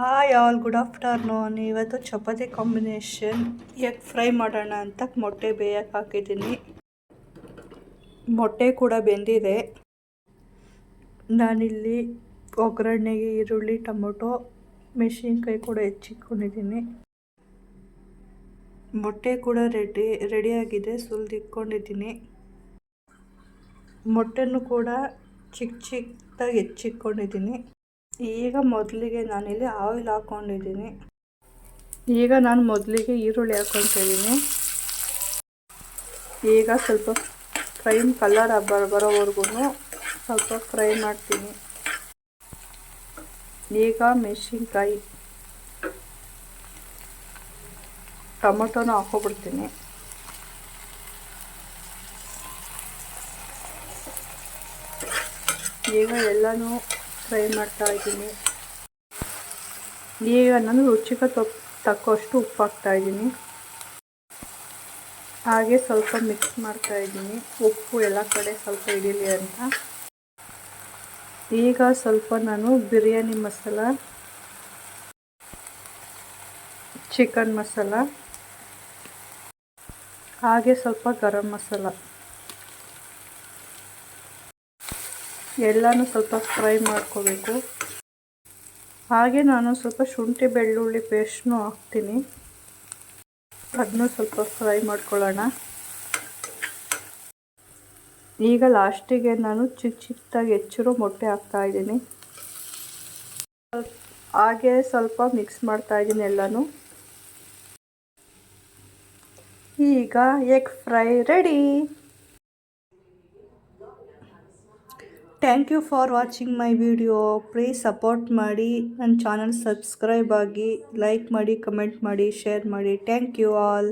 Hi all, good afternoon. ಇವತ್ತು chapati combination egg fry ಮಾಡೋಣ ಅಂತ ಮೊಟ್ಟೆ ಬೇಯಕ್ಕೆ ಹಾಕಿದ್ದೀನಿ. ಮೊಟ್ಟೆ ಕೂಡ ಬೆಂದಿದೆ. ನಾನಿಲ್ಲಿ ಒಗ್ಗರಣೆಗೆ ಈರುಳ್ಳಿ, ಟೊಮೊಟೊ, ಮೆಣಸಿನ್ಕಾಯಿ ಕೂಡ ಹೆಚ್ಚಿಟ್ಕೊಂಡಿದ್ದೀನಿ. ಮೊಟ್ಟೆ ಕೂಡ ರೆಡಿಯಾಗಿದೆ, ಸುಲಿದಿಟ್ಕೊಂಡಿದ್ದೀನಿ. ಮೊಟ್ಟೆನೂ ಕೂಡ ಚಿಕ್ಕದಾಗಿ ಹೆಚ್ಚಿಟ್ಕೊಂಡಿದ್ದೀನಿ. ಈಗ ಮೊದಲಿಗೆ ನಾನಿಲ್ಲಿ ಆಯಿಲ್ ಹಾಕ್ಕೊಂಡಿದ್ದೀನಿ. ಈಗ ನಾನು ಮೊದಲಿಗೆ ಈರುಳ್ಳಿ ಹಾಕ್ಕೊತಿದ್ದೀನಿ. ಈಗ ಸ್ವಲ್ಪ ಕಲರ್ ಬರೋವರೆಗೂ ಸ್ವಲ್ಪ ಫ್ರೈ ಮಾಡ್ತೀನಿ. ಈಗ ಮೆಣಸಿನ್ಕಾಯಿ, ಟೊಮೊಟೊನ ಹಾಕ್ಕೊಬಿಡ್ತೀನಿ. ಈಗ ಎಲ್ಲನೂ ಫ್ರೈ ಮಾಡ್ತಾ ಇದ್ದೀನಿ. ಈಗ ನಾನು ರುಚಿಗೆ ತಕ್ಕಷ್ಟು ಉಪ್ಪು ಹಾಕ್ತಾ ಇದ್ದೀನಿ. ಹಾಗೆ ಸ್ವಲ್ಪ ಮಿಕ್ಸ್ ಮಾಡ್ತಾ ಇದ್ದೀನಿ, ಉಪ್ಪು ಎಲ್ಲ ಕಡೆ ಸ್ವಲ್ಪ ಹಿಡೀಲಿ ಅಂತ. ಈಗ ಸ್ವಲ್ಪ ನಾನು ಬಿರಿಯಾನಿ ಮಸಾಲ, ಚಿಕನ್ ಮಸಾಲ, ಹಾಗೆ ಸ್ವಲ್ಪ ಗರಂ ಮಸಾಲ ಎಲ್ಲನೂ ಸ್ವಲ್ಪ ಫ್ರೈ ಮಾಡ್ಕೋಬೇಕು. ಹಾಗೆ ನಾನು ಸ್ವಲ್ಪ ಶುಂಠಿ ಬೆಳ್ಳುಳ್ಳಿ ಪೇಸ್ಟ್ನೂ ಹಾಕ್ತೀನಿ. ಅದನ್ನು ಸ್ವಲ್ಪ ಫ್ರೈ ಮಾಡ್ಕೊಳ್ಳೋಣ. ಈಗ ಲಾಸ್ಟಿಗೆ ನಾನು ಚಿಕ್ಕದಾಗಿ ಹೆಚ್ಚಿರೋ ಮೊಟ್ಟೆ ಹಾಕ್ತಾ ಇದ್ದೀನಿ. ಹಾಗೆ ಸ್ವಲ್ಪ ಮಿಕ್ಸ್ ಮಾಡ್ತಾ ಇದ್ದೀನಿ ಎಲ್ಲನೂ. ಈಗ egg fry ready. Thank you for watching my video. Please support ಮಾಡಿ, ನನ್ನ ಚಾನಲ್ ಸಬ್ಸ್ಕ್ರೈಬ್ ಆಗಿ, ಲೈಕ್ ಮಾಡಿ, ಕಮೆಂಟ್ ಮಾಡಿ, ಶೇರ್ ಮಾಡಿ. Thank you all.